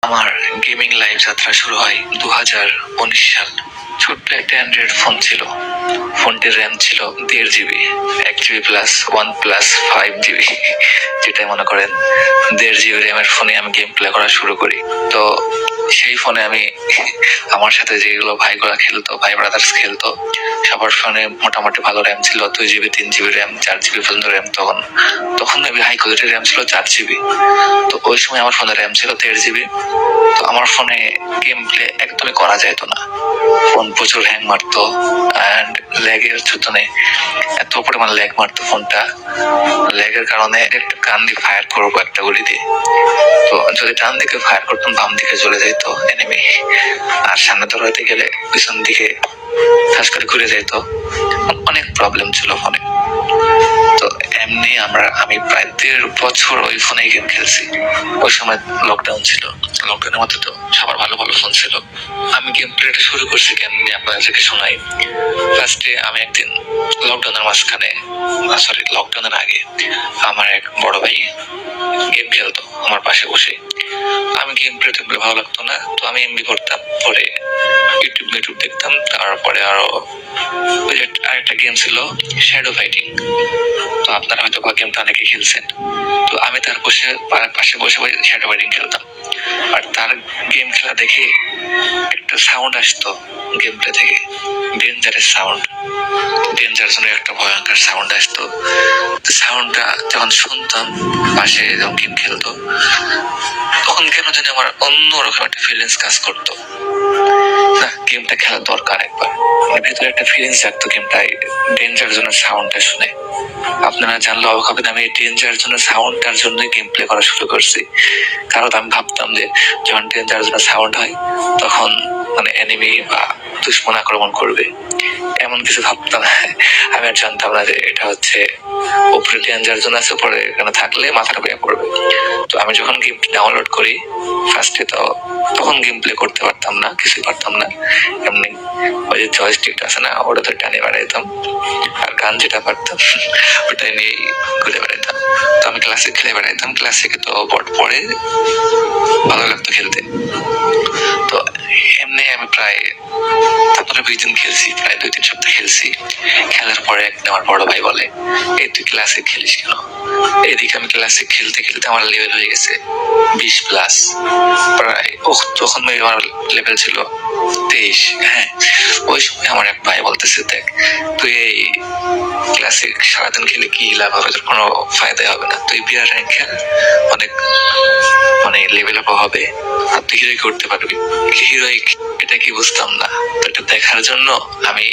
আমার gaming life যাত্রা শুরু হয় 2019 সাল। ছোট্ট একটা অ্যান্ড্রয়েড ফোন ছিল। ফোনটির র্যাম ছিল 1.5 GB, 1 GB plus 1 plus 5 GB, যেটাই মনে করেন। 1.5 GB র্যামের ফোনে আমি গেম প্লে করা শুরু করি। তো সেই ফোনে আমি আমার সাথে যেগুলো ভাইগুলা খেলতো, ভাই ব্রাদার্স খেলতো, সবার ফোনে মোটামুটি ভালো র্যাম ছিল। 2 GB 3 GB র্যাম, 4 GB পর্যন্ত র্যাম। তখন হাই কোয়ালিটির র্যাম ছিল 4 GB। তো ওই সময় আমার ফোনে র্যাম ছিল 1.5 GB। তো আমার ফোনে গেম প্লে একদমই করা যেত না। ফোন প্রচুর হ্যাং মারতো অ্যান্ড ল্যাগের জন্য এত পরিমাণ ল্যাগ মারতো ফোনটা। ল্যাগের কারণে একটা কান দিয়ে ফায়ার করবো একটা গুলি দিয়ে, তো যদি ডান দিকে ফায়ার করতাম বাম দিকে চলে যাইতো এনিমি, আর সামনে দৌড়াইতে গেলে পিছন দিকে ঠাস করে ঘুরে যাইতো। অনেক প্রবলেম ছিল ফোনে। তো এমনি আমি প্রায় 1.5 বছর ওই ফোনে গেম খেলছি। ওই সময় লকডাউন ছিল। লকডাউনের মধ্যে তো সবার ভালো ভালো ফোন ছিল। আমি গেম প্লেটা শুরু করছি কেমনি আপনাদেরকে শোনাই। ফার্স্টে আমি একদিন লকডাউনের আগে আমার এক বড় ভাই গেম খেলতো আমার পাশে বসে। আমি গেম প্লে ভালো লাগতো না, তো আমি এমবি করতাম। পরে ইউটিউব দেখতাম। তারপরে আরো আরেকটা গেম ছিল শ্যাডো ফাইটিং। তো আপনারা হয়তো বা গেমটা অনেকে খেলছেন। তো আমি তার পাশে বসে শ্যাডো ফাইটিং খেলতাম। আর তার গেম খেলা দেখে একটা সাউন্ড আসতো গেম প্লে থেকে, ডেঞ্জারের সাউন্ড, ডেঞ্জার জোনের একটা ভয়ঙ্কর সাউন্ড আসতো। সাউন্ডটা যখন শুনতাম পাশে যখন গেম খেলতো, তখন কেন জানি আমার অন্যরকম একটা ফিলিংস কাজ করতো। না, গেমটা খেলার দরকার একবার। ভেতরে একটা ফিলিংস জাগতো গেমটাই ডেঞ্জার জোনের সাউন্ডটা শুনে। আপনারা জানলে অবাক হবেন, আমি ডেঞ্জার জোনের সাউন্ডটার জন্যই গেম প্লে করা শুরু করছি। কারণ আমি ভাবতাম যে যখন ডেঞ্জার জোনের সাউন্ড হয় তখন এনিমি বা দুশ্মন আক্রমণ করবে, এমন কিছু ভাবতাম। আমি আর জানতাম না যে এটা হচ্ছে উপরে ডেঞ্জার জোন আছে, পরে এখানে থাকলে মাথাটা বেয়ে পড়বে। তো আমি যখন গেমটি ডাউনলোড করি ফার্স্টে, তখন গেম প্লে করতে পারতাম না, কিছুই পারতাম না। এমনি ওই যে জয়স্টিকটা আছে না, ওটাতে টানে বেড়াইতাম, আর গান যেটা পারতাম ওটাই নিয়ে ঘুরে বেড়াইতাম। তো আমি ক্লাসিক খেলে বেড়াইতাম। ক্লাসিকে তো বট পরে ভালো লাগতো খেলতে। তো এমনি আমি প্রায় 15-20 দিন খেলছি, প্রায় 2-3 সপ্তাহ খেলছি। খেলার পরে একদিন আমার বড় ভাই বলে, এই তুই ক্লাসিক খেলিস কেন? এদিকে আমি ক্লাসিক খেলতে খেলতে আমার লেভেল হয়ে গেছে 20 প্লাস প্রায়। তখন আমার লেভেল ছিল 23। হ্যাঁ, ওই সময় আমার এক ভাই বলতেছে, দেখ তুই এই ক্লাসিক সারাদিন খেলে কি লাভ হবে, তোর কোনো ফায়দাই হবে না। তুই বিরাট র্যাঙ্ক খেল, অনেক লেভেল আপ হবে, আর তুই হিরোই করতে পারবি। হিরোইক এটা কি বুঝতাম না। তো এটা দেখার জন্য আমি